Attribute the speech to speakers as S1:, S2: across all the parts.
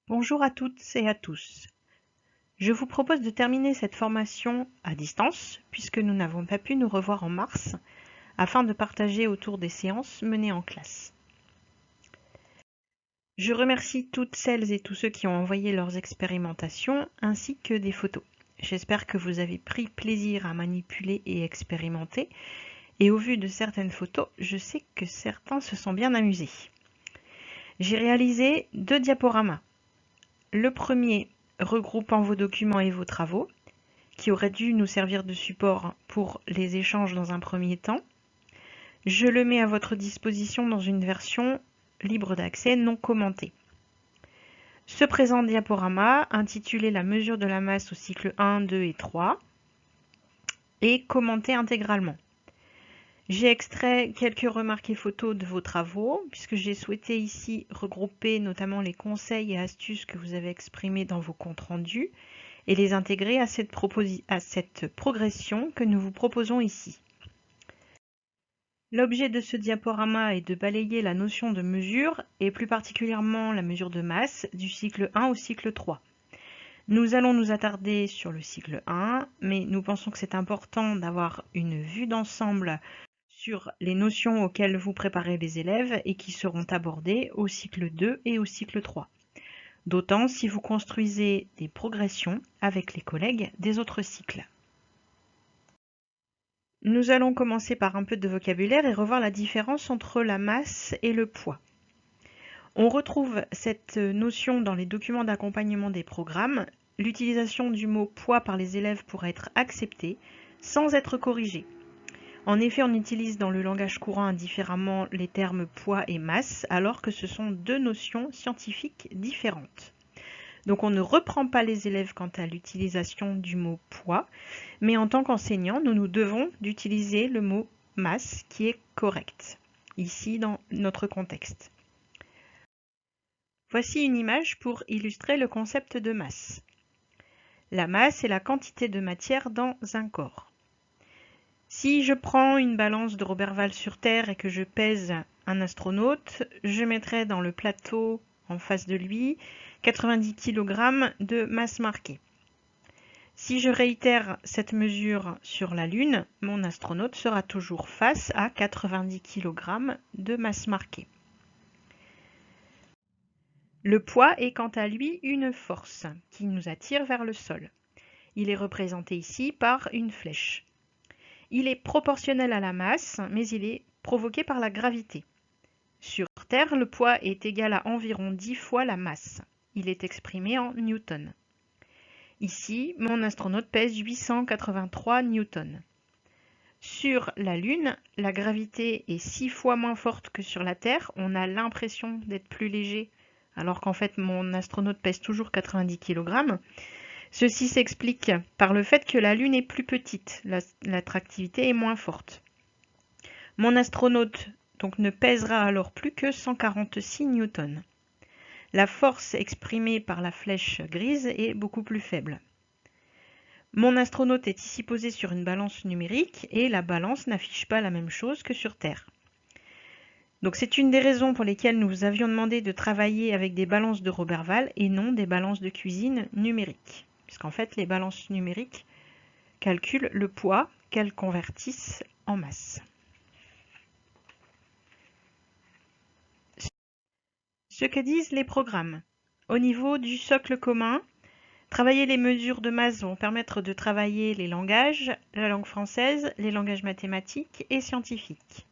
S1: Bonjour à toutes et à tous. Je vous propose de terminer cette formation à distance, puisque nous n'avons pas pu nous revoir en mars, afin de partager autour des séances menées en classe. Je remercie toutes celles et tous ceux qui ont envoyé leurs expérimentations, ainsi que des photos. J'espère que vous avez pris plaisir à manipuler et expérimenter, et au vu de certaines photos, je sais que certains se sont bien amusés. J'ai réalisé 2 diaporamas. Le premier regroupant vos documents et vos travaux, qui aurait dû nous servir de support pour les échanges dans un premier temps. Je le mets à votre disposition dans une version libre d'accès non commentée. Ce présent diaporama, intitulé La mesure de la masse au cycle 1, 2 et 3, est commenté intégralement. J'ai extrait quelques remarques et photos de vos travaux, puisque j'ai souhaité ici regrouper notamment les conseils et astuces que vous avez exprimés dans vos comptes rendus et les intégrer à cette progression que nous vous proposons ici. L'objet de ce diaporama est de balayer la notion de mesure, et plus particulièrement la mesure de masse, du cycle 1 au cycle 3. Nous allons nous attarder sur le cycle 1, mais nous pensons que c'est important d'avoir une vue d'ensemble sur les notions auxquelles vous préparez les élèves et qui seront abordées au cycle 2 et au cycle 3. D'autant si vous construisez des progressions avec les collègues des autres cycles. Nous allons commencer par un peu de vocabulaire et revoir la différence entre la masse et le poids. On retrouve cette notion dans les documents d'accompagnement des programmes. L'utilisation du mot poids par les élèves pourra être acceptée sans être corrigée. En effet, on utilise dans le langage courant indifféremment les termes poids et masse, alors que ce sont deux notions scientifiques différentes. Donc on ne reprend pas les élèves quant à l'utilisation du mot poids, mais en tant qu'enseignant, nous nous devons d'utiliser le mot masse qui est correct, ici dans notre contexte. Voici une image pour illustrer le concept de masse. La masse est la quantité de matière dans un corps. Si je prends une balance de Roberval sur Terre et que je pèse un astronaute, je mettrai dans le plateau en face de lui 90 kg de masse marquée. Si je réitère cette mesure sur la Lune, mon astronaute sera toujours face à 90 kg de masse marquée. Le poids est quant à lui une force qui nous attire vers le sol. Il est représenté ici par une flèche. Il est proportionnel à la masse, mais il est provoqué par la gravité. Sur Terre, le poids est égal à environ 10 fois la masse. Il est exprimé en newtons. Ici, mon astronaute pèse 883 newtons. Sur la Lune, la gravité est 6 fois moins forte que sur la Terre. On a l'impression d'être plus léger, alors qu'en fait mon astronaute pèse toujours 90 kg. Ceci s'explique par le fait que la Lune est plus petite, l'attractivité est moins forte. Mon astronaute donc ne pèsera alors plus que 146 newtons. La force exprimée par la flèche grise est beaucoup plus faible. Mon astronaute est ici posé sur une balance numérique et la balance n'affiche pas la même chose que sur Terre. Donc c'est une des raisons pour lesquelles nous vous avions demandé de travailler avec des balances de Roberval et non des balances de cuisine numériques. Puisqu'en fait, les balances numériques calculent le poids qu'elles convertissent en masse. Ce que disent les programmes. Au niveau du socle commun, travailler les mesures de masse vont permettre de travailler les langages, la langue française, les langages mathématiques et scientifiques.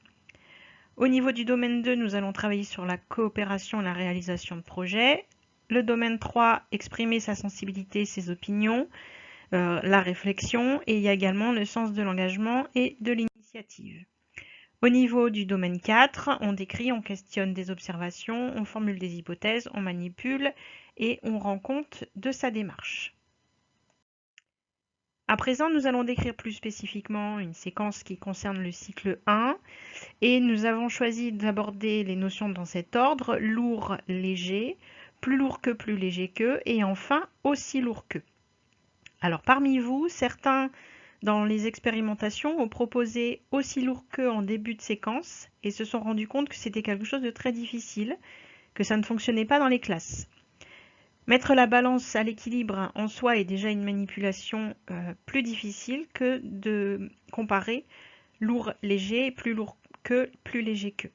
S1: Au niveau du domaine 2, nous allons travailler sur la coopération et la réalisation de projets. Le domaine 3, exprimer sa sensibilité, ses opinions, la réflexion, et il y a également le sens de l'engagement et de l'initiative. Au niveau du domaine 4, on décrit, on questionne des observations, on formule des hypothèses, on manipule et on rend compte de sa démarche. À présent, nous allons décrire plus spécifiquement une séquence qui concerne le cycle 1 et nous avons choisi d'aborder les notions dans cet ordre: lourd, léger, plus lourd que, plus léger que, et enfin aussi lourd que. Alors parmi vous, certains dans les expérimentations ont proposé aussi lourd que en début de séquence et se sont rendus compte que c'était quelque chose de très difficile, que ça ne fonctionnait pas dans les classes. Mettre la balance à l'équilibre en soi est déjà une manipulation plus difficile que de comparer lourd, léger, plus lourd que, plus léger que.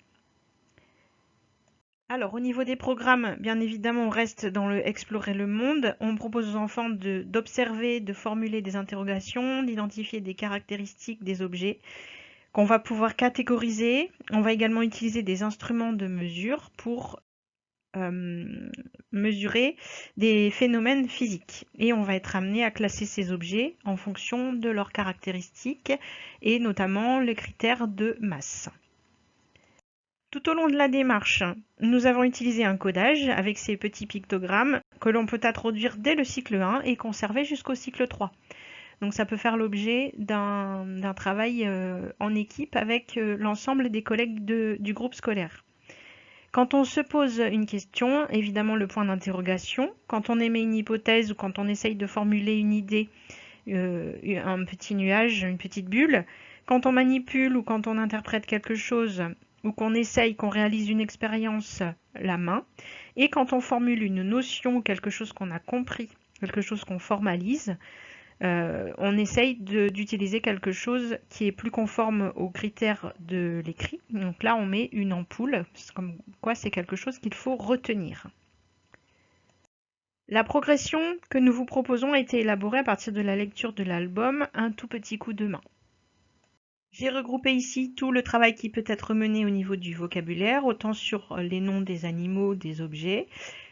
S1: Alors, au niveau des programmes, bien évidemment, on reste dans le explorer le monde. On propose aux enfants d'observer, de formuler des interrogations, d'identifier des caractéristiques des objets qu'on va pouvoir catégoriser. On va également utiliser des instruments de mesure pour mesurer des phénomènes physiques. Et on va être amené à classer ces objets en fonction de leurs caractéristiques et notamment les critères de masse. Tout au long de la démarche, nous avons utilisé un codage avec ces petits pictogrammes que l'on peut introduire dès le cycle 1 et conserver jusqu'au cycle 3. Donc ça peut faire l'objet d'un travail en équipe avec l'ensemble des collègues du groupe scolaire. Quand on se pose une question, évidemment le point d'interrogation. Quand on émet une hypothèse ou quand on essaye de formuler une idée, un petit nuage, une petite bulle. Quand on manipule ou quand on interprète quelque chose ou qu'on essaye, qu'on réalise une expérience, la main. Et quand on formule une notion ou quelque chose qu'on a compris, quelque chose qu'on formalise, on essaye d'utiliser quelque chose qui est plus conforme aux critères de l'écrit. Donc là, on met une ampoule, comme quoi c'est quelque chose qu'il faut retenir. La progression que nous vous proposons a été élaborée à partir de la lecture de l'album Un tout petit coup de main. J'ai regroupé ici tout le travail qui peut être mené au niveau du vocabulaire, autant sur les noms des animaux, des objets,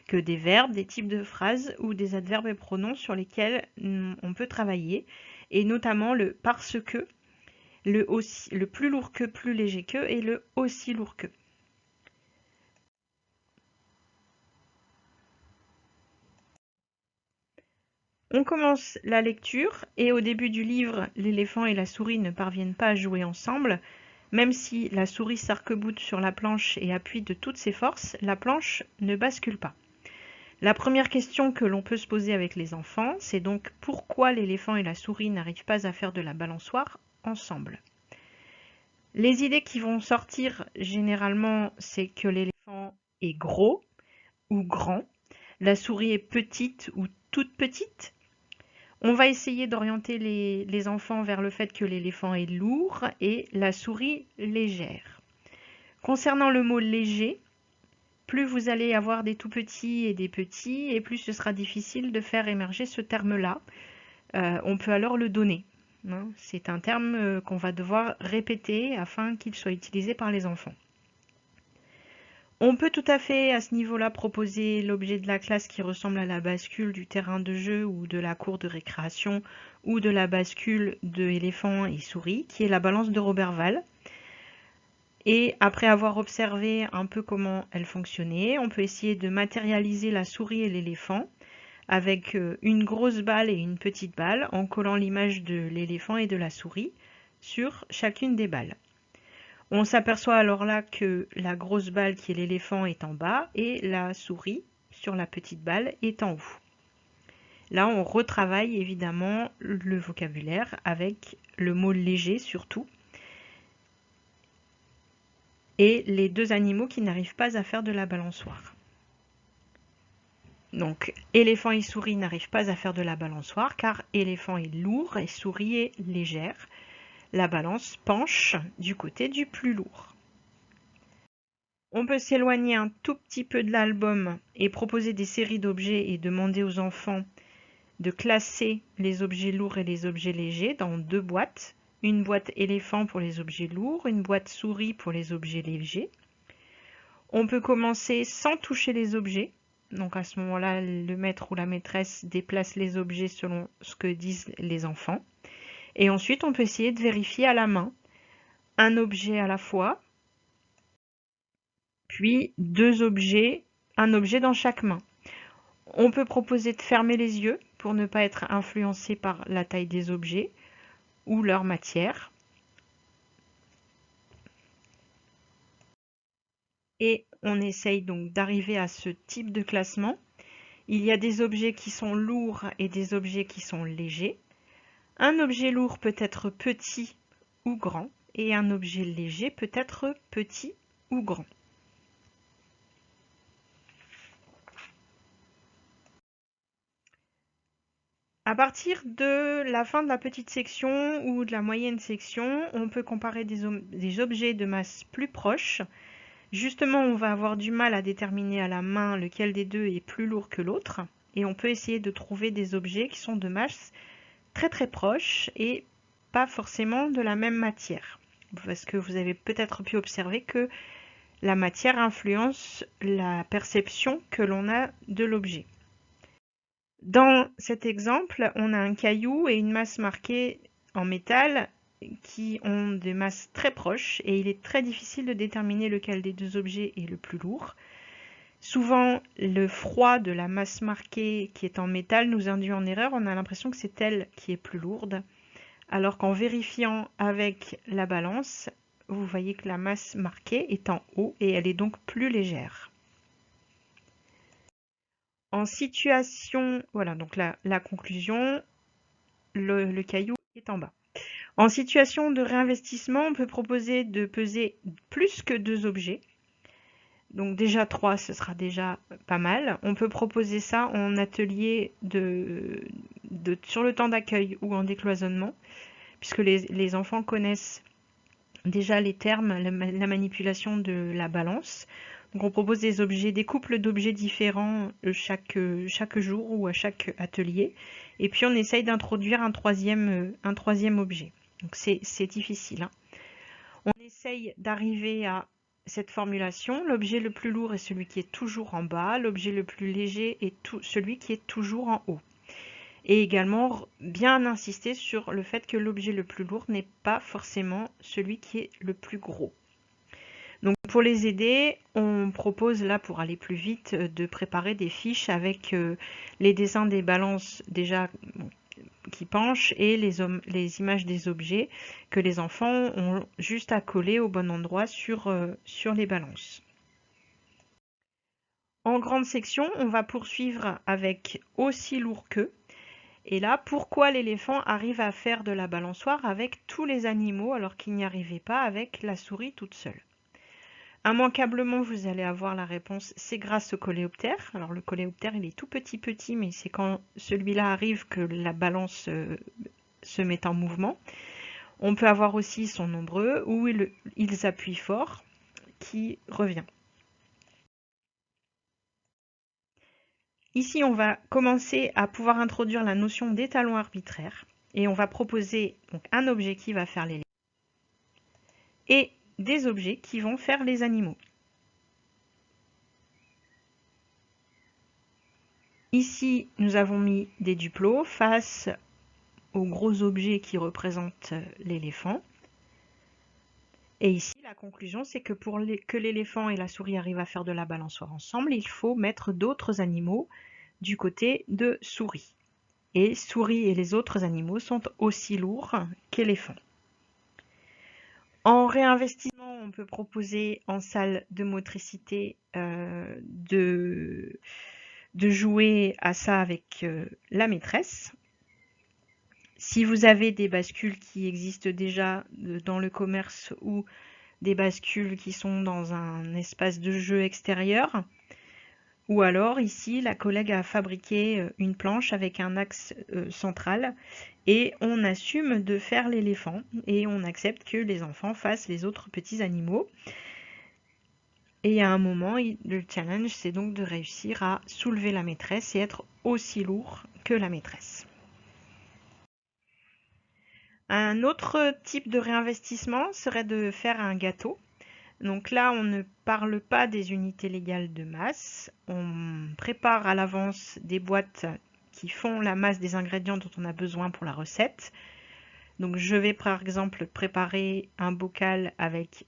S1: que des verbes, des types de phrases ou des adverbes et pronoms sur lesquels on peut travailler, et notamment le parce que, le plus lourd que, plus léger que et le aussi lourd que. On commence la lecture et au début du livre, l'éléphant et la souris ne parviennent pas à jouer ensemble. Même si la souris s'arc-boute sur la planche et appuie de toutes ses forces, la planche ne bascule pas. La première question que l'on peut se poser avec les enfants, c'est donc pourquoi l'éléphant et la souris n'arrivent pas à faire de la balançoire ensemble. Les idées qui vont sortir généralement, c'est que l'éléphant est gros ou grand, la souris est petite ou toute petite. On va essayer d'orienter les enfants vers le fait que l'éléphant est lourd et la souris légère. Concernant le mot léger, plus vous allez avoir des tout petits et des petits, et plus ce sera difficile de faire émerger ce terme-là. On peut alors le donner. C'est un terme qu'on va devoir répéter afin qu'il soit utilisé par les enfants. On peut tout à fait à ce niveau-là proposer l'objet de la classe qui ressemble à la bascule du terrain de jeu ou de la cour de récréation ou de la bascule de éléphant et souris, qui est la balance de Roberval. Et après avoir observé un peu comment elle fonctionnait, on peut essayer de matérialiser la souris et l'éléphant avec une grosse balle et une petite balle en collant l'image de l'éléphant et de la souris sur chacune des balles. On s'aperçoit alors là que la grosse balle qui est l'éléphant est en bas et la souris sur la petite balle est en haut. Là, on retravaille évidemment le vocabulaire avec le mot léger surtout et les deux animaux qui n'arrivent pas à faire de la balançoire. Donc, éléphant et souris n'arrivent pas à faire de la balançoire car éléphant est lourd et souris est légère. La balance penche du côté du plus lourd. On peut s'éloigner un tout petit peu de l'album et proposer des séries d'objets et demander aux enfants de classer les objets lourds et les objets légers dans deux boîtes. Une boîte éléphant pour les objets lourds, une boîte souris pour les objets légers. On peut commencer sans toucher les objets. Donc à ce moment-là, le maître ou la maîtresse déplace les objets selon ce que disent les enfants. Et ensuite, on peut essayer de vérifier à la main un objet à la fois, puis deux objets, un objet dans chaque main. On peut proposer de fermer les yeux pour ne pas être influencé par la taille des objets ou leur matière. Et on essaye donc d'arriver à ce type de classement. Il y a des objets qui sont lourds et des objets qui sont légers. Un objet lourd peut être petit ou grand et un objet léger peut être petit ou grand. À partir de la fin de la petite section ou de la moyenne section, on peut comparer des objets de masse plus proches. Justement, on va avoir du mal à déterminer à la main lequel des deux est plus lourd que l'autre. Et on peut essayer de trouver des objets qui sont de masse très très proches et pas forcément de la même matière. Parce que vous avez peut-être pu observer que la matière influence la perception que l'on a de l'objet. Dans cet exemple, on a un caillou et une masse marquée en métal qui ont des masses très proches et il est très difficile de déterminer lequel des deux objets est le plus lourd. Souvent, le froid de la masse marquée qui est en métal nous induit en erreur. On a l'impression que c'est elle qui est plus lourde, alors qu'en vérifiant avec la balance, vous voyez que la masse marquée est en haut et elle est donc plus légère. En situation, voilà, donc la conclusion, le caillou est en bas. En situation de réinvestissement, on peut proposer de peser plus que 2 objets. Donc déjà 3, ce sera déjà pas mal. On peut proposer ça en atelier sur le temps d'accueil ou en décloisonnement, puisque les enfants connaissent déjà les termes, la manipulation de la balance. Donc on propose des couples d'objets différents chaque jour ou à chaque atelier. Et puis on essaye d'introduire un troisième objet. Donc c'est difficile, hein. On essaye d'arriver à cette formulation. L'objet le plus lourd est celui qui est toujours en bas. L'objet le plus léger est celui qui est toujours en haut. Et également bien insister sur le fait que l'objet le plus lourd n'est pas forcément celui qui est le plus gros. Donc pour les aider, on propose là, pour aller plus vite, de préparer des fiches avec les dessins des balances déjà qui penchent et les images des objets que les enfants ont juste à coller au bon endroit sur les balances. En grande section, on va poursuivre avec aussi lourd que. Et là, pourquoi l'éléphant arrive à faire de la balançoire avec tous les animaux alors qu'il n'y arrivait pas avec la souris toute seule? Immanquablement, vous allez avoir la réponse, c'est grâce au coléoptère. Alors le coléoptère, il est tout petit, mais c'est quand celui-là arrive que la balance se met en mouvement. On peut avoir aussi son nombreux, ou ils appuient fort, qui revient. Ici, on va commencer à pouvoir introduire la notion d'étalon arbitraire, et on va proposer donc un objet qui va faire l'éléphant, et des objets qui vont faire les animaux. Ici, nous avons mis des duplos face aux gros objets qui représentent l'éléphant. Et ici, la conclusion, c'est que pour que l'éléphant et la souris arrivent à faire de la balançoire ensemble, il faut mettre d'autres animaux du côté de souris. Et souris et les autres animaux sont aussi lourds qu'éléphants. En réinvestissement, on peut proposer en salle de motricité de jouer à ça avec la maîtresse. Si vous avez des bascules qui existent déjà dans le commerce ou des bascules qui sont dans un espace de jeu extérieur, ou alors ici la collègue a fabriqué une planche avec un axe central et on assume de faire l'éléphant et on accepte que les enfants fassent les autres petits animaux. Et à un moment, le challenge, c'est donc de réussir à soulever la maîtresse et être aussi lourd que la maîtresse. Un autre type de réinvestissement serait de faire un gâteau. Donc là, on ne parle pas des unités légales de masse. On prépare à l'avance des boîtes qui font la masse des ingrédients dont on a besoin pour la recette. Donc je vais par exemple préparer un bocal avec...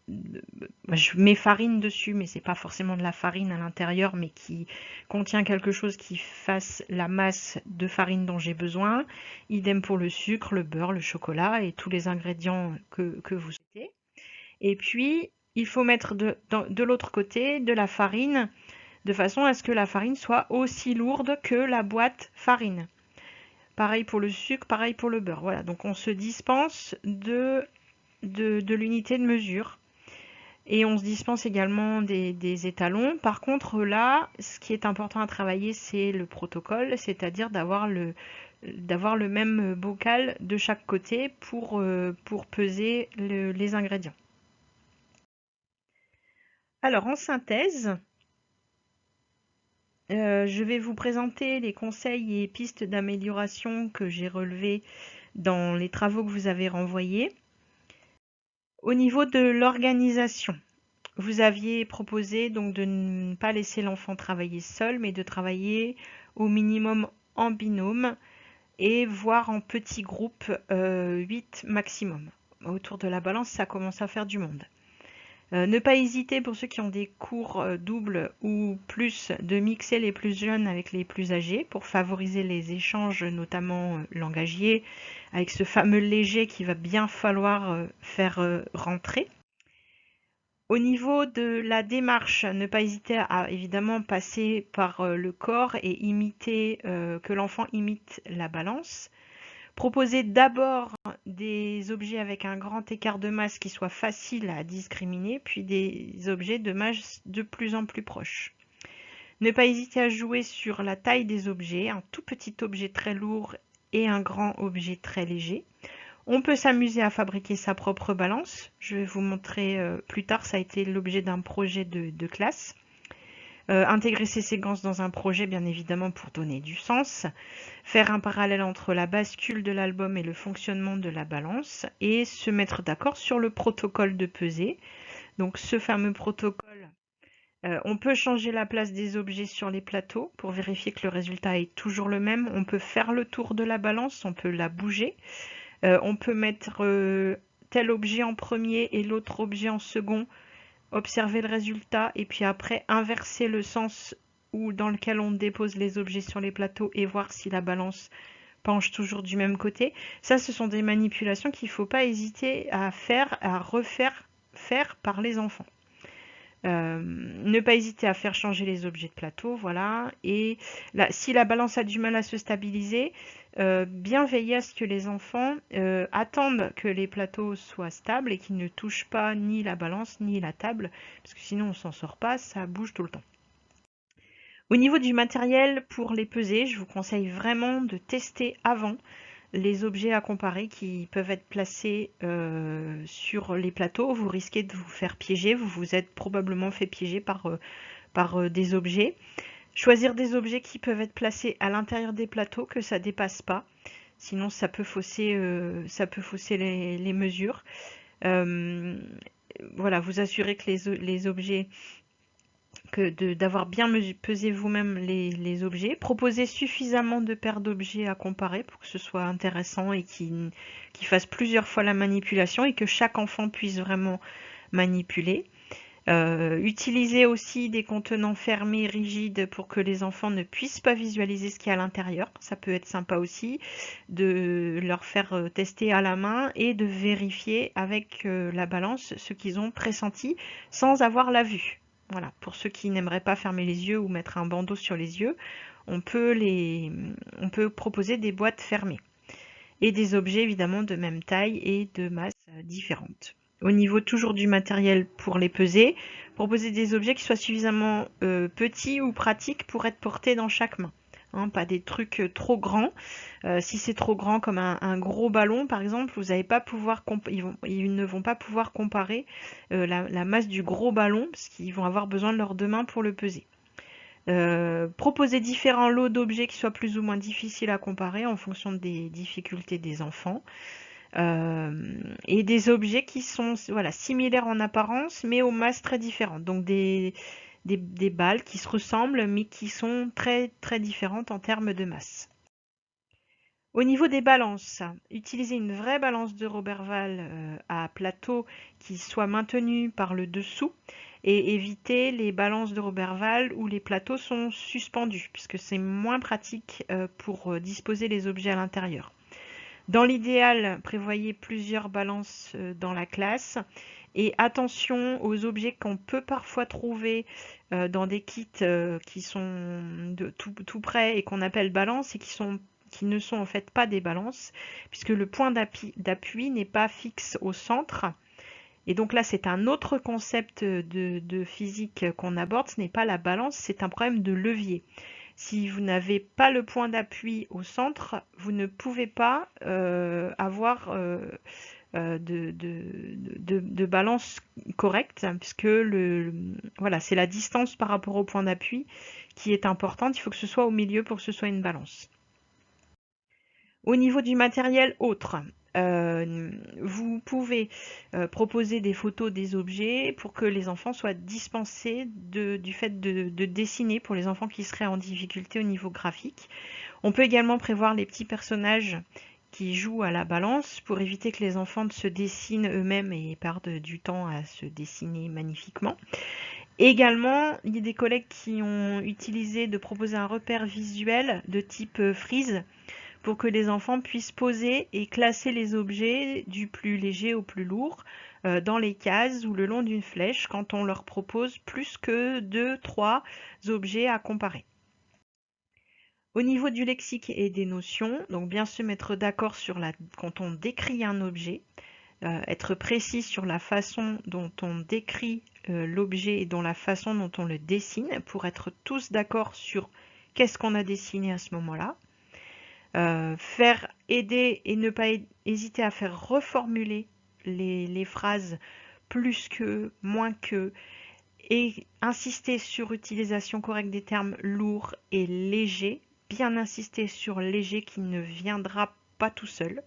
S1: Je mets farine dessus, mais c'est pas forcément de la farine à l'intérieur, mais qui contient quelque chose qui fasse la masse de farine dont j'ai besoin. Idem pour le sucre, le beurre, le chocolat et tous les ingrédients que vous souhaitez. Et puis, il faut mettre de l'autre côté de la farine, de façon à ce que la farine soit aussi lourde que la boîte farine. Pareil pour le sucre, pareil pour le beurre. Voilà, donc on se dispense de l'unité de mesure. Et on se dispense également des étalons. Par contre, là, ce qui est important à travailler, c'est le protocole, c'est-à-dire d'avoir d'avoir le même bocal de chaque côté pour peser les ingrédients. Alors en synthèse, je vais vous présenter les conseils et pistes d'amélioration que j'ai relevés dans les travaux que vous avez renvoyés. Au niveau de l'organisation, vous aviez proposé donc de ne pas laisser l'enfant travailler seul, mais de travailler au minimum en binôme et voire en petits groupes, 8 maximum. Autour de la balance, ça commence à faire du monde. Ne pas hésiter pour ceux qui ont des cours doubles ou plus de mixer les plus jeunes avec les plus âgés pour favoriser les échanges, notamment langagiers, avec ce fameux léger qu'il va bien falloir faire rentrer. Au niveau de la démarche, ne pas hésiter à évidemment passer par le corps et imiter, que l'enfant imite la balance. Proposer d'abord des objets avec un grand écart de masse qui soit facile à discriminer, puis des objets de masse de plus en plus proches. Ne pas hésiter à jouer sur la taille des objets, un tout petit objet très lourd et un grand objet très léger. On peut s'amuser à fabriquer sa propre balance. Je vais vous montrer plus tard, ça a été l'objet d'un projet de classe. Intégrer ces séquences dans un projet, bien évidemment, pour donner du sens. Faire un parallèle entre la bascule de l'album et le fonctionnement de la balance. Et se mettre d'accord sur le protocole de pesée. Donc ce fameux protocole, on peut changer la place des objets sur les plateaux pour vérifier que le résultat est toujours le même. On peut faire le tour de la balance, on peut la bouger. On peut mettre tel objet en premier et l'autre objet en second, observer le résultat et puis après inverser le sens dans lequel on dépose les objets sur les plateaux et voir si la balance penche toujours du même côté. Ça, ce sont des manipulations qu'il ne faut pas hésiter à faire, à refaire faire par les enfants. Ne pas hésiter à faire changer les objets de plateau, voilà. Et là, si la balance a du mal à se stabiliser, bien veiller à ce que les enfants attendent que les plateaux soient stables et qu'ils ne touchent pas ni la balance ni la table, parce que sinon on s'en sort pas, ça bouge tout le temps. Au niveau du matériel pour les peser, je vous conseille vraiment de tester avant les objets à comparer qui peuvent être placés sur les plateaux. Vous risquez de vous faire piéger, vous vous êtes probablement fait piéger par des objets. Choisir des objets qui peuvent être placés à l'intérieur des plateaux, que ça dépasse pas, sinon ça peut fausser les mesures. Voilà, vous assurez que les objets, d'avoir bien pesé vous-même les objets. Proposer suffisamment de paires d'objets à comparer pour que ce soit intéressant et qu'il fasse plusieurs fois la manipulation et que chaque enfant puisse vraiment manipuler. Utiliser aussi des contenants fermés, rigides, pour que les enfants ne puissent pas visualiser ce qu'il y a à l'intérieur. Ça peut être sympa aussi de leur faire tester à la main et de vérifier avec la balance ce qu'ils ont pressenti sans avoir la vue. Voilà, pour ceux qui n'aimeraient pas fermer les yeux ou mettre un bandeau sur les yeux, on peut proposer des boîtes fermées. Et des objets évidemment de même taille et de masse différentes. Au niveau toujours du matériel pour les peser, proposer des objets qui soient suffisamment petits ou pratiques pour être portés dans chaque main. Hein, pas des trucs trop grands. Si c'est trop grand comme un gros ballon par exemple, vous n'allez pas pouvoir ils ne vont pas pouvoir comparer la masse du gros ballon parce qu'ils vont avoir besoin de leurs deux mains pour le peser. Proposer différents lots d'objets qui soient plus ou moins difficiles à comparer en fonction des difficultés des enfants. Et des objets qui sont similaires en apparence mais aux masses très différentes. Donc des balles qui se ressemblent mais qui sont très très différentes en termes de masse. Au niveau des balances, utiliser une vraie balance de Roberval à plateau qui soit maintenue par le dessous et éviter les balances de Roberval où les plateaux sont suspendus puisque c'est moins pratique pour disposer les objets à l'intérieur. Dans l'idéal, prévoyez plusieurs balances dans la classe et attention aux objets qu'on peut parfois trouver dans des kits qui sont tout près et qu'on appelle balances et qui ne sont en fait pas des balances puisque le point d'appui n'est pas fixe au centre. Et donc là, c'est un autre concept de physique qu'on aborde, ce n'est pas la balance, c'est un problème de levier. Si vous n'avez pas le point d'appui au centre, vous ne pouvez pas avoir de balance correcte, puisque voilà, c'est la distance par rapport au point d'appui qui est importante. Il faut que ce soit au milieu pour que ce soit une balance. Au niveau du matériel autre, vous pouvez proposer des photos des objets pour que les enfants soient dispensés du fait de dessiner pour les enfants qui seraient en difficulté au niveau graphique. On peut également prévoir les petits personnages qui jouent à la balance pour éviter que les enfants se dessinent eux-mêmes et perdent du temps à se dessiner magnifiquement. Également, il y a des collègues qui ont utilisé de proposer un repère visuel de type frise pour que les enfants puissent poser et classer les objets du plus léger au plus lourd dans les cases ou le long d'une flèche quand on leur propose plus que 2-3 objets à comparer. Au niveau du lexique et des notions, donc bien se mettre d'accord quand on décrit un objet, être précis sur la façon dont on décrit l'objet et dans la façon dont on le dessine pour être tous d'accord sur qu'est-ce qu'on a dessiné à ce moment-là. Faire aider et ne pas hésiter à faire reformuler les phrases plus que, moins que, et insister sur l'utilisation correcte des termes lourd et léger, bien insister sur léger qui ne viendra pas tout seul.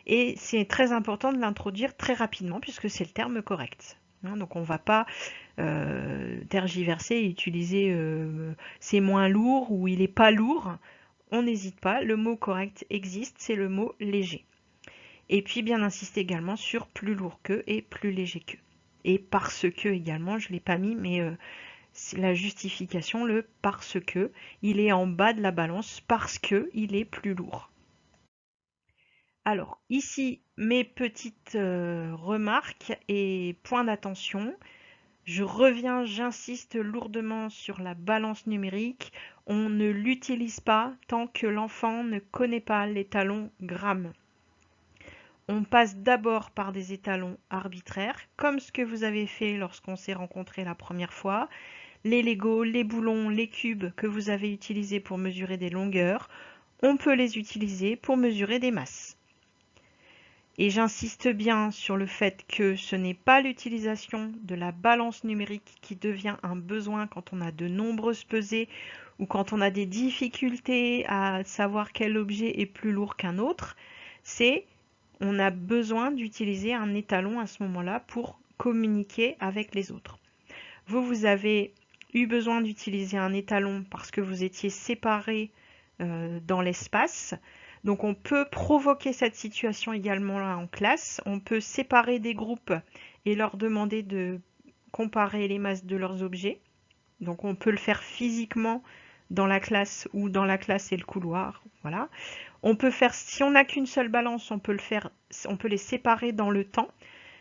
S1: Et c'est très important de l'introduire très rapidement puisque c'est le terme correct. Donc on ne va pas tergiverser et utiliser c'est moins lourd ou il n'est pas lourd. On n'hésite pas, le mot correct existe, c'est le mot léger. Et puis bien insister également sur plus lourd que et plus léger que. Et parce que également, je ne l'ai pas mis, mais c'est la justification, le parce que, il est en bas de la balance parce que il est plus lourd. Alors ici, mes petites remarques et points d'attention. Je reviens, j'insiste lourdement sur la balance numérique. On ne l'utilise pas tant que l'enfant ne connaît pas l'étalon gramme. On passe d'abord par des étalons arbitraires, comme ce que vous avez fait lorsqu'on s'est rencontrés la première fois. Les Legos, les boulons, les cubes que vous avez utilisés pour mesurer des longueurs, on peut les utiliser pour mesurer des masses. Et j'insiste bien sur le fait que ce n'est pas l'utilisation de la balance numérique qui devient un besoin quand on a de nombreuses pesées ou quand on a des difficultés à savoir quel objet est plus lourd qu'un autre. C'est on a besoin d'utiliser un étalon à ce moment-là pour communiquer avec les autres. Vous avez eu besoin d'utiliser un étalon parce que vous étiez séparés dans l'espace. Donc on peut provoquer cette situation également là en classe. On peut séparer des groupes et leur demander de comparer les masses de leurs objets. Donc on peut le faire physiquement dans la classe ou dans la classe et le couloir. Voilà. On peut faire, si on n'a qu'une seule balance, on peut les séparer dans le temps.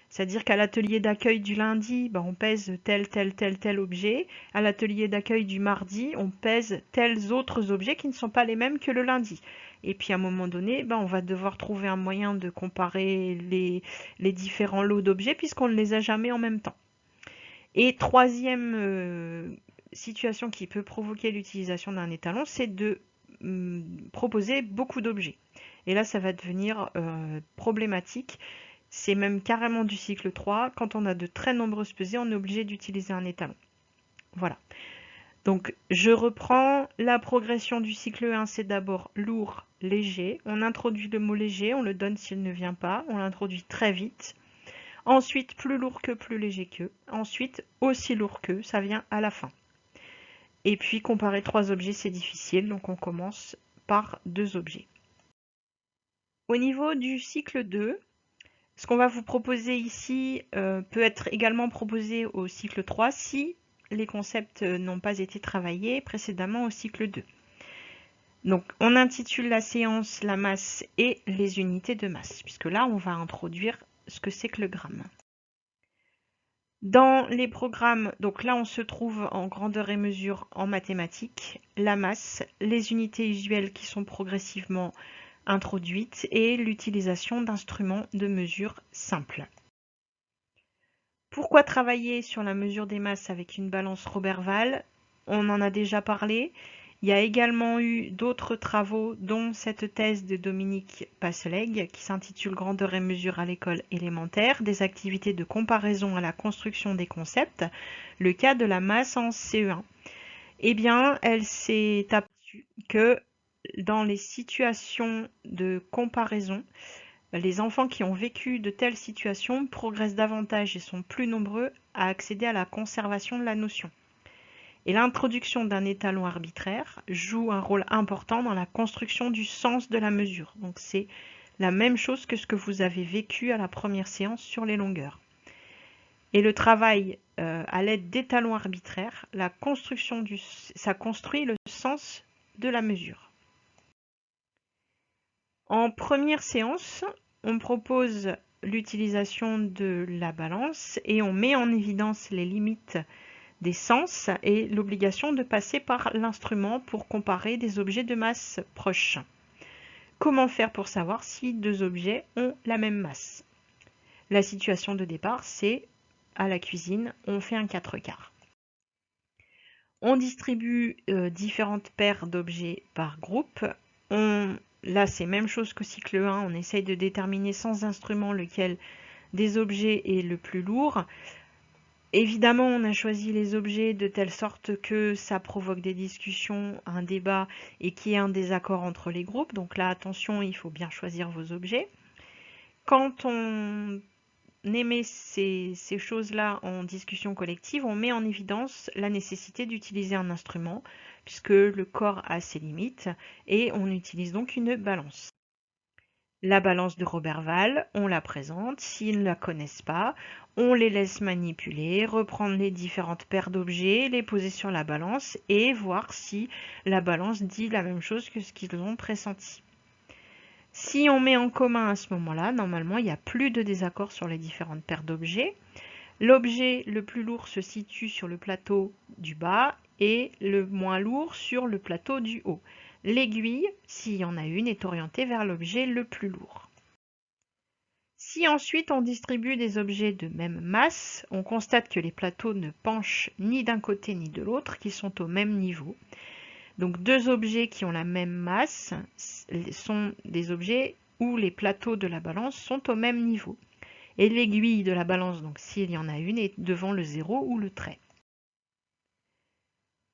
S1: C'est-à-dire qu'à l'atelier d'accueil du lundi, on pèse tel objet. À l'atelier d'accueil du mardi, on pèse tels autres objets qui ne sont pas les mêmes que le lundi. Et puis à un moment donné, on va devoir trouver un moyen de comparer les différents lots d'objets puisqu'on ne les a jamais en même temps. Et troisième situation qui peut provoquer l'utilisation d'un étalon, c'est de proposer beaucoup d'objets. Et là, ça va devenir problématique. C'est même carrément du cycle 3. Quand on a de très nombreuses pesées, on est obligé d'utiliser un étalon. Voilà. Donc, je reprends la progression du cycle 1, c'est d'abord lourd, léger. On introduit le mot léger, on le donne s'il ne vient pas. On l'introduit très vite. Ensuite, plus lourd que, plus léger que. Ensuite, aussi lourd que, ça vient à la fin. Et puis, comparer 3 objets, c'est difficile. Donc, on commence par 2 objets. Au niveau du cycle 2, ce qu'on va vous proposer ici peut être également proposé au cycle 3 si les concepts n'ont pas été travaillés précédemment au cycle 2. Donc on intitule la séance la masse et les unités de masse, puisque là on va introduire ce que c'est que le gramme. Dans les programmes, donc là on se trouve en grandeur et mesure en mathématiques, la masse, les unités usuelles qui sont progressivement introduite et l'utilisation d'instruments de mesure simples. Pourquoi travailler sur la mesure des masses avec une balance Roberval? On en a déjà parlé. Il y a également eu d'autres travaux, dont cette thèse de Dominique Passeleg, qui s'intitule Grandeur et mesure à l'école élémentaire, des activités de comparaison à la construction des concepts, le cas de la masse en CE1. Eh bien, elle s'est aperçue que dans les situations de comparaison, les enfants qui ont vécu de telles situations progressent davantage et sont plus nombreux à accéder à la conservation de la notion. Et l'introduction d'un étalon arbitraire joue un rôle important dans la construction du sens de la mesure. Donc c'est la même chose que ce que vous avez vécu à la première séance sur les longueurs. Et le travail à l'aide d'étalons arbitraires, ça construit le sens de la mesure. En première séance, on propose l'utilisation de la balance et on met en évidence les limites des sens et l'obligation de passer par l'instrument pour comparer des objets de masse proche. Comment faire pour savoir si deux objets ont la même masse? La situation de départ, c'est à la cuisine, on fait un 4/4. On distribue différentes paires d'objets par groupe. Là, c'est même chose qu'au cycle 1, on essaye de déterminer sans instrument lequel des objets est le plus lourd. Évidemment, on a choisi les objets de telle sorte que ça provoque des discussions, un débat et qu'il y ait un désaccord entre les groupes. Donc là, attention, il faut bien choisir vos objets. Quand on émet ces choses-là en discussion collective, on met en évidence la nécessité d'utiliser un instrument, puisque le corps a ses limites, et on utilise donc une balance. La balance de Roberval, on la présente. S'ils ne la connaissent pas, on les laisse manipuler, reprendre les différentes paires d'objets, les poser sur la balance et voir si la balance dit la même chose que ce qu'ils ont pressenti. Si on met en commun à ce moment-là, normalement, il n'y a plus de désaccord sur les différentes paires d'objets. L'objet le plus lourd se situe sur le plateau du bas et le moins lourd sur le plateau du haut. L'aiguille, s'il y en a une, est orientée vers l'objet le plus lourd. Si ensuite on distribue des objets de même masse, on constate que les plateaux ne penchent ni d'un côté ni de l'autre, qu'ils sont au même niveau. Donc deux objets qui ont la même masse sont des objets où les plateaux de la balance sont au même niveau. Et l'aiguille de la balance, donc s'il y en a une, est devant le 0 ou le trait.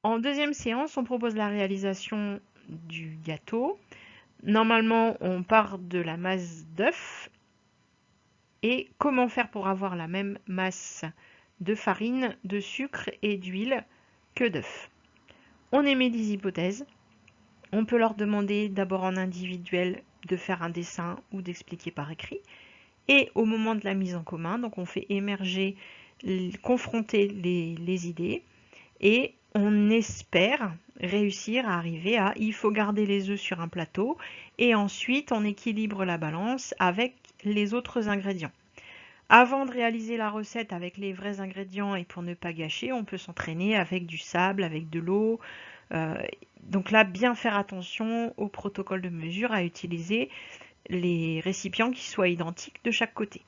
S1: En deuxième séance, on propose la réalisation du gâteau. Normalement, on part de la masse d'œuf. Et comment faire pour avoir la même masse de farine, de sucre et d'huile que d'œuf? On émet des hypothèses. On peut leur demander d'abord en individuel de faire un dessin ou d'expliquer par écrit. Et au moment de la mise en commun, donc on fait émerger, confronter les idées. Et on espère réussir à arriver à il faut garder les œufs sur un plateau et ensuite on équilibre la balance avec les autres ingrédients. Avant de réaliser la recette avec les vrais ingrédients et pour ne pas gâcher, on peut s'entraîner avec du sable, avec de l'eau. Donc là, bien faire attention au protocole de mesure, à utiliser les récipients qui soient identiques de chaque côté.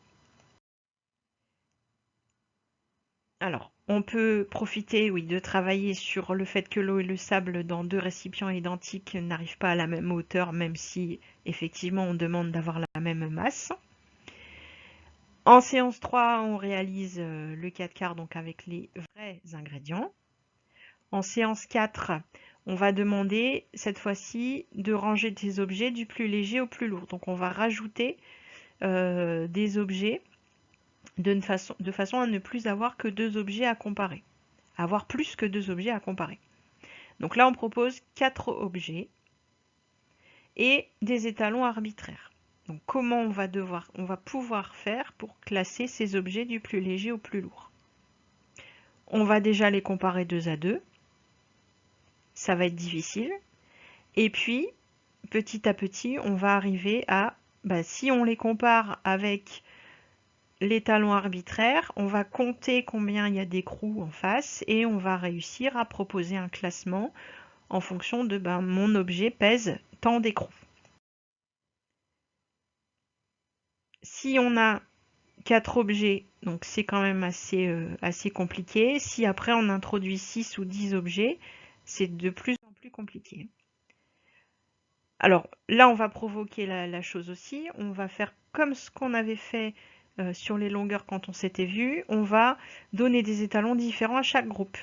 S1: Alors, on peut profiter, oui, de travailler sur le fait que l'eau et le sable dans deux récipients identiques n'arrivent pas à la même hauteur, même si effectivement on demande d'avoir la même masse. En séance 3, on réalise le 4/4 donc avec les vrais ingrédients. En séance 4, on va demander cette fois-ci de ranger des objets du plus léger au plus lourd. Donc on va rajouter des objets de façon à ne plus avoir que deux objets à comparer. Avoir plus que deux objets à comparer. Donc là, on propose 4 objets et des étalons arbitraires. Donc comment on va pouvoir faire pour classer ces objets du plus léger au plus lourd? On va déjà les comparer 2 à 2. Ça va être difficile. Et puis, petit à petit, on va arriver à, si on les compare avec l'étalon arbitraire, on va compter combien il y a d'écrous en face et on va réussir à proposer un classement en fonction de mon objet pèse tant d'écrous. Si on a 4 objets, donc c'est quand même assez compliqué. Si après on introduit 6 ou 10 objets, c'est de plus en plus compliqué. Alors là, on va provoquer la chose aussi. On va faire comme ce qu'on avait fait sur les longueurs quand on s'était vu. On va donner des étalons différents à chaque groupe.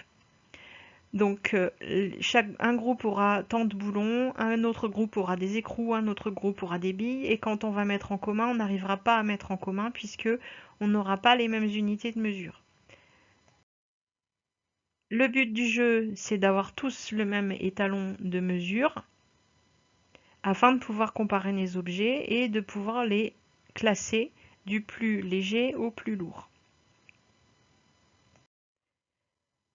S1: Donc un groupe aura tant de boulons, un autre groupe aura des écrous, un autre groupe aura des billes, et quand on va mettre en commun, on n'arrivera pas à mettre en commun puisque on n'aura pas les mêmes unités de mesure. Le but du jeu, c'est d'avoir tous le même étalon de mesure afin de pouvoir comparer les objets et de pouvoir les classer du plus léger au plus lourd.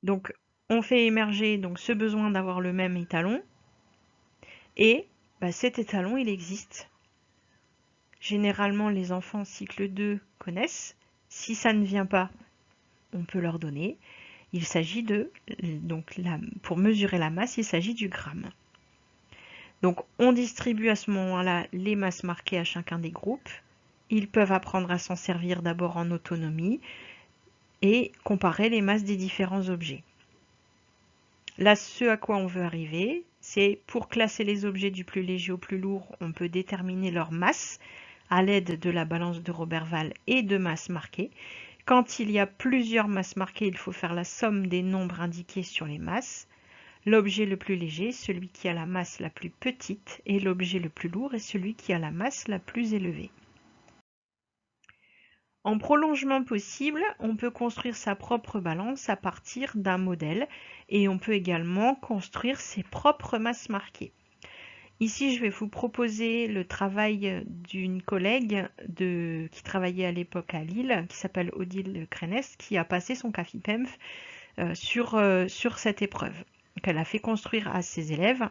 S1: Donc on fait émerger donc ce besoin d'avoir le même étalon, et cet étalon il existe. Généralement les enfants cycle 2 connaissent. Si ça ne vient pas, on peut leur donner. Il s'agit pour mesurer la masse, il s'agit du gramme. Donc on distribue à ce moment-là les masses marquées à chacun des groupes. Ils peuvent apprendre à s'en servir d'abord en autonomie et comparer les masses des différents objets. Là, ce à quoi on veut arriver, c'est pour classer les objets du plus léger au plus lourd, on peut déterminer leur masse à l'aide de la balance de Roberval et de masses marquées. Quand il y a plusieurs masses marquées, il faut faire la somme des nombres indiqués sur les masses. L'objet le plus léger, celui qui a la masse la plus petite, et l'objet le plus lourd est celui qui a la masse la plus élevée. En prolongement possible, on peut construire sa propre balance à partir d'un modèle et on peut également construire ses propres masses marquées. Ici, je vais vous proposer le travail d'une collègue qui travaillait à l'époque à Lille, qui s'appelle Odile Crenès, qui a passé son CAFIPEMF sur cette épreuve. Donc, elle a fait construire à ses élèves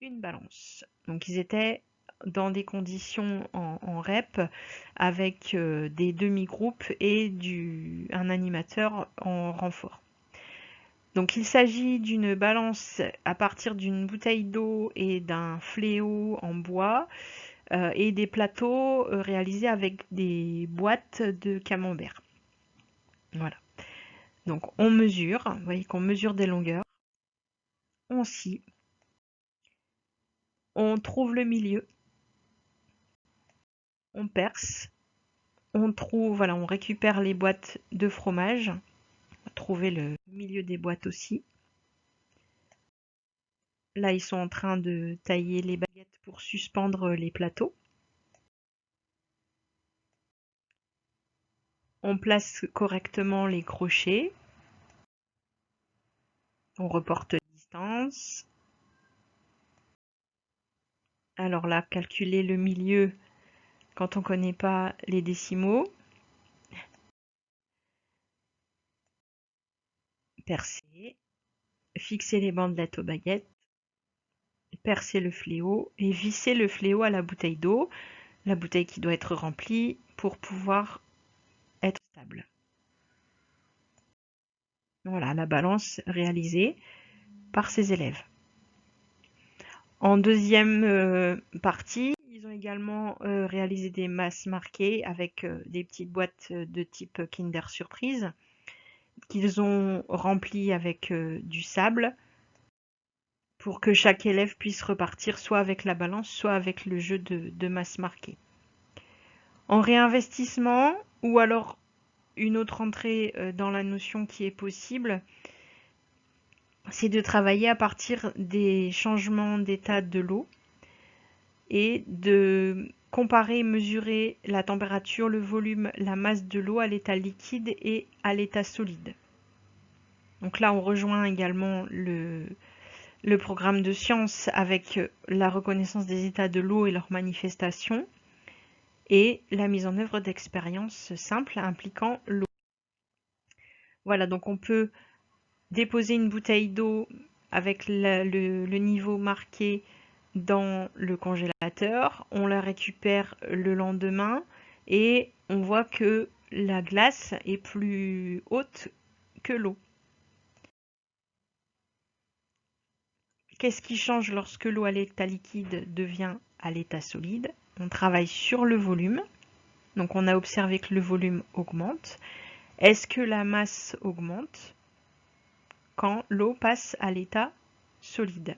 S1: une balance. Donc ils étaient dans des conditions en REP avec des demi-groupes et un animateur en renfort. Donc il s'agit d'une balance à partir d'une bouteille d'eau et d'un fléau en bois et des plateaux réalisés avec des boîtes de camembert. Voilà. Donc on mesure, vous voyez qu'on mesure des longueurs, on scie, on trouve le milieu, on perce, on récupère les boîtes de fromage, on va trouver le milieu des boîtes aussi. Là, ils sont en train de tailler les baguettes pour suspendre les plateaux. On place correctement les crochets. On reporte la distance. Alors là, calculer le milieu quand on ne connaît pas les décimaux. Percer. Fixer les bandelettes aux baguettes. Percer le fléau et visser le fléau à la bouteille d'eau. La bouteille qui doit être remplie pour pouvoir être stable. Voilà la balance réalisée par ces élèves. En deuxième partie, ils ont également réalisé des masses marquées avec des petites boîtes de type Kinder Surprise qu'ils ont remplies avec du sable pour que chaque élève puisse repartir soit avec la balance, soit avec le jeu de masses marquées. En réinvestissement, ou alors une autre entrée dans la notion qui est possible, c'est de travailler à partir des changements d'état de l'eau et de comparer et mesurer la température, le volume, la masse de l'eau à l'état liquide et à l'état solide. Donc là, on rejoint également le programme de sciences avec la reconnaissance des états de l'eau et leurs manifestations et la mise en œuvre d'expériences simples impliquant l'eau. Voilà, donc on peut déposer une bouteille d'eau avec le niveau marqué dans le congélateur, on la récupère le lendemain et on voit que la glace est plus haute que l'eau. Qu'est-ce qui change lorsque l'eau à l'état liquide devient à l'état solide? On travaille sur le volume, donc on a observé que le volume augmente. Est-ce que la masse augmente quand l'eau passe à l'état solide?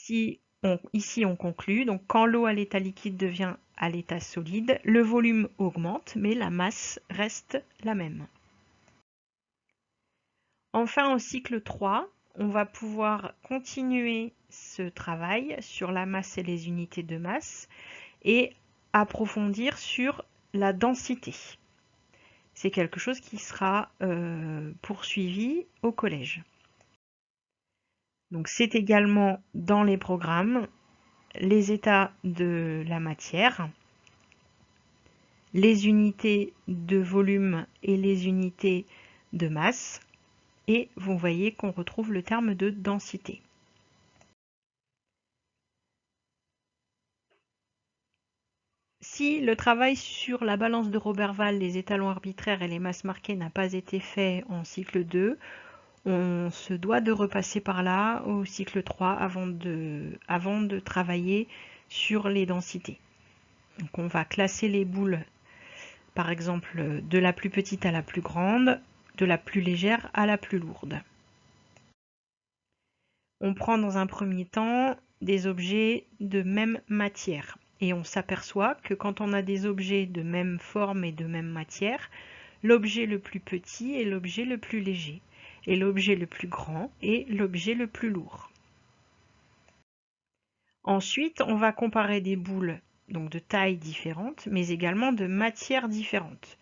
S1: Ici, on conclut. Donc, quand l'eau à l'état liquide devient à l'état solide, le volume augmente, mais la masse reste la même. Enfin, au cycle 3, on va pouvoir continuer ce travail sur la masse et les unités de masse et approfondir sur la densité. C'est quelque chose qui sera poursuivi au collège. Donc c'est également dans les programmes les états de la matière, les unités de volume et les unités de masse, et vous voyez qu'on retrouve le terme de densité. Si le travail sur la balance de Roberval, les étalons arbitraires et les masses marquées n'a pas été fait en cycle 2, on se doit de repasser par là au cycle 3 avant de travailler sur les densités. Donc on va classer les boules, par exemple, de la plus petite à la plus grande, de la plus légère à la plus lourde. On prend dans un premier temps des objets de même matière. Et on s'aperçoit que quand on a des objets de même forme et de même matière, l'objet le plus petit est l'objet le plus léger, et l'objet le plus grand est l'objet le plus lourd. Ensuite, on va comparer des boules donc de tailles différentes, mais également de matières différentes.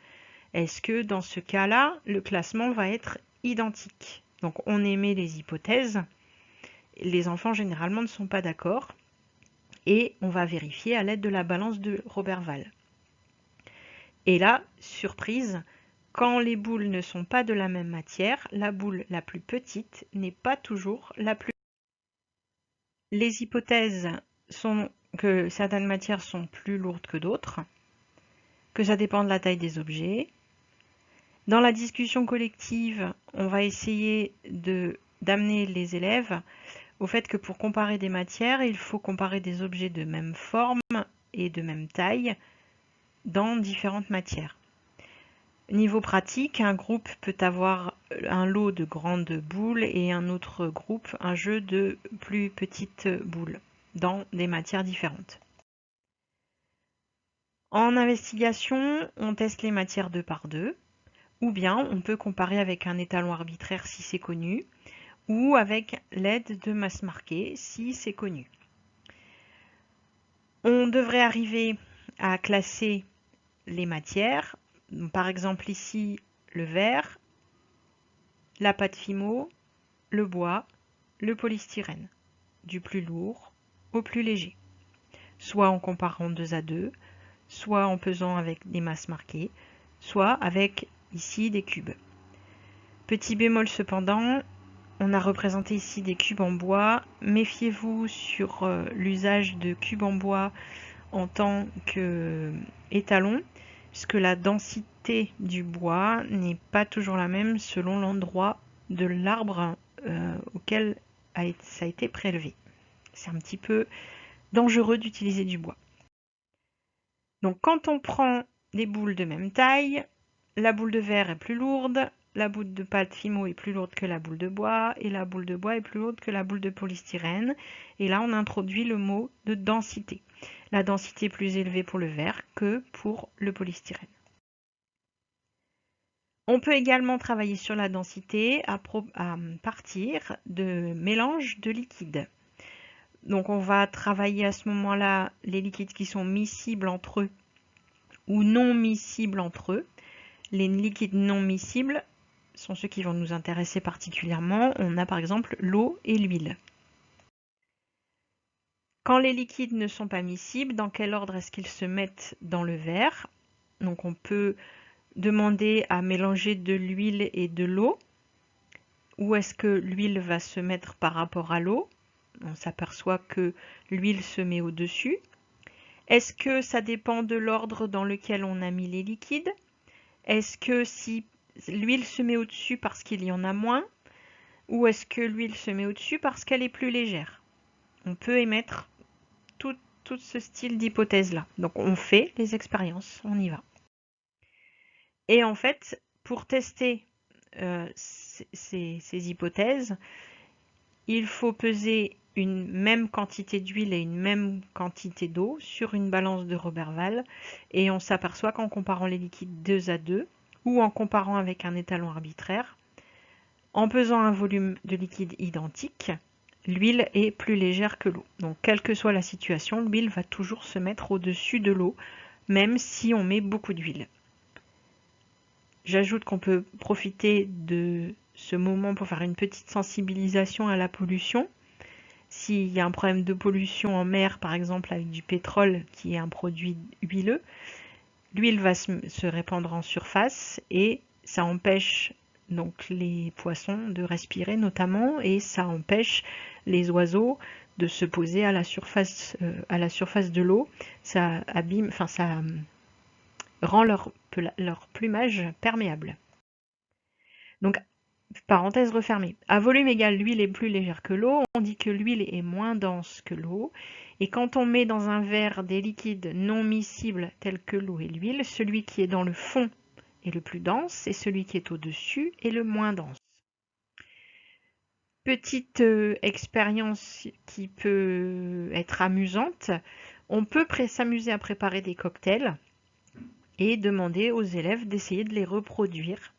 S1: Est-ce que dans ce cas-là, le classement va être identique? Donc on émet les hypothèses. Les enfants généralement ne sont pas d'accord. Et on va vérifier à l'aide de la balance de Roberval. Et là, surprise, quand les boules ne sont pas de la même matière, la boule la plus petite n'est pas toujours la plus... Les hypothèses sont que certaines matières sont plus lourdes que d'autres, que ça dépend de la taille des objets. Dans la discussion collective, on va essayer d'amener les élèves au fait que pour comparer des matières, il faut comparer des objets de même forme et de même taille dans différentes matières. Niveau pratique, un groupe peut avoir un lot de grandes boules et un autre groupe un jeu de plus petites boules dans des matières différentes. En investigation, on teste les matières 2 par 2, ou bien on peut comparer avec un étalon arbitraire si c'est connu, ou avec l'aide de masses marquées si c'est connu. On devrait arriver à classer les matières, par exemple ici le verre, la pâte fimo, le bois, le polystyrène, du plus lourd au plus léger, soit en comparant 2 à 2, soit en pesant avec des masses marquées, soit avec ici des cubes. Petit bémol cependant, on a représenté ici des cubes en bois. Méfiez-vous sur l'usage de cubes en bois en tant qu'étalon, puisque la densité du bois n'est pas toujours la même selon l'endroit de l'arbre auquel ça a été prélevé. C'est un petit peu dangereux d'utiliser du bois. Donc quand on prend des boules de même taille, la boule de verre est plus lourde, la boule de pâte fimo est plus lourde que la boule de bois, et la boule de bois est plus lourde que la boule de polystyrène. Et là, on introduit le mot de densité. La densité est plus élevée pour le verre que pour le polystyrène. On peut également travailler sur la densité à partir de mélanges de liquides. Donc on va travailler à ce moment-là les liquides qui sont miscibles entre eux ou non miscibles entre eux. Les liquides non miscibles sont ceux qui vont nous intéresser particulièrement. On a par exemple l'eau et l'huile. Quand les liquides ne sont pas miscibles, dans quel ordre est-ce qu'ils se mettent dans le verre? Donc on peut demander à mélanger de l'huile et de l'eau. Où est-ce que l'huile va se mettre par rapport à l'eau? On s'aperçoit que l'huile se met au-dessus. Est-ce que ça dépend de l'ordre dans lequel on a mis les liquides? Est-ce que si l'huile se met au-dessus parce qu'il y en a moins? Ou est-ce que l'huile se met au-dessus parce qu'elle est plus légère? On peut émettre tout ce style d'hypothèse-là. Donc on fait les expériences, on y va. Et en fait, pour tester ces hypothèses, il faut peser une même quantité d'huile et une même quantité d'eau sur une balance de Roberval, et on s'aperçoit qu'en comparant les liquides 2 à 2 ou en comparant avec un étalon arbitraire, en pesant un volume de liquide identique, l'huile est plus légère que l'eau. Donc quelle que soit la situation, l'huile va toujours se mettre au-dessus de l'eau, même si on met beaucoup d'huile. J'ajoute qu'on peut profiter de ce moment pour faire une petite sensibilisation à la pollution. S'il y a un problème de pollution en mer, par exemple avec du pétrole qui est un produit huileux, l'huile va se répandre en surface et ça empêche donc les poissons de respirer notamment, et ça empêche les oiseaux de se poser à la surface de l'eau. Ça abîme, enfin ça rend leur plumage perméable. Donc, parenthèse refermée. À volume égal, l'huile est plus légère que l'eau. On dit que l'huile est moins dense que l'eau. Et quand on met dans un verre des liquides non miscibles tels que l'eau et l'huile, celui qui est dans le fond est le plus dense et celui qui est au-dessus est le moins dense. Petite expérience qui peut être amusante. On peut s'amuser à préparer des cocktails et demander aux élèves d'essayer de les reproduire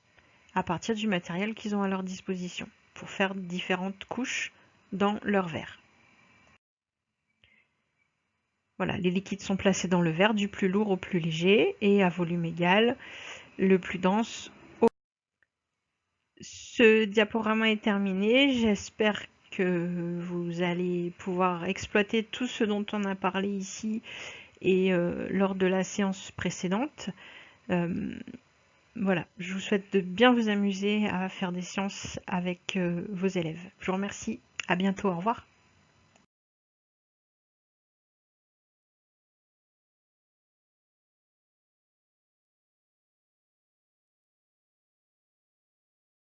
S1: à partir du matériel qu'ils ont à leur disposition pour faire différentes couches dans leur verre. Voilà, les liquides sont placés dans le verre du plus lourd au plus léger et à volume égal, le plus dense au... Ce diaporama est terminé. J'espère que vous allez pouvoir exploiter tout ce dont on a parlé ici et lors de la séance précédente. Voilà, je vous souhaite de bien vous amuser à faire des sciences avec vos élèves. Je vous remercie, à bientôt, au revoir.